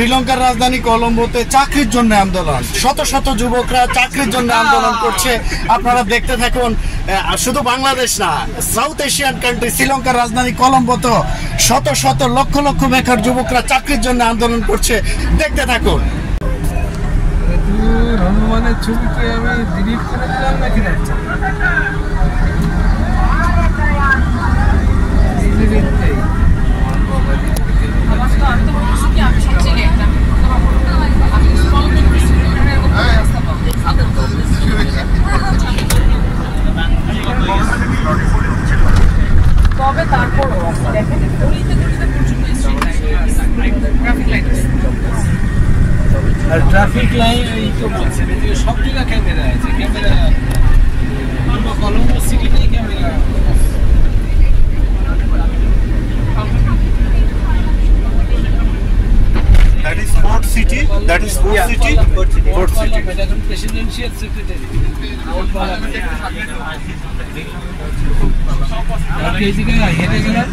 শ্রীলঙ্কার রাজধানী কলম্বোতে চাকরির জন্য আন্দোলন, শত শত যুবকরা চাকরির জন্য আন্দোলন করছে। আপনারা দেখতে থাকুন। শুধু বাংলাদেশ না, সাউথ এশিয়ান কান্ট্রি শ্রীলঙ্কার রাজধানী কলম্বোতে শত শত লক্ষ লক্ষ বেকার যুবকরা চাকরির জন্য আন্দোলন করছে। দেখতে থাকুন। হনুমানের ছবিকে আমি ডিলিট করে দিলাম নাকি যাচ্ছে তবে তারপরও দেখেন আর ট্রাফিক লাইন এই তো বলছে সব জায়গায় ক্যামেরা আছে, ক্যামেরা কলম্বো সিটিতে camera. That is Port City. That is Port City. Port City. এখন প্রেসিডেন্সিয়াল সেক্রেটারি এই জায়গায় হেঁটে গেলাম।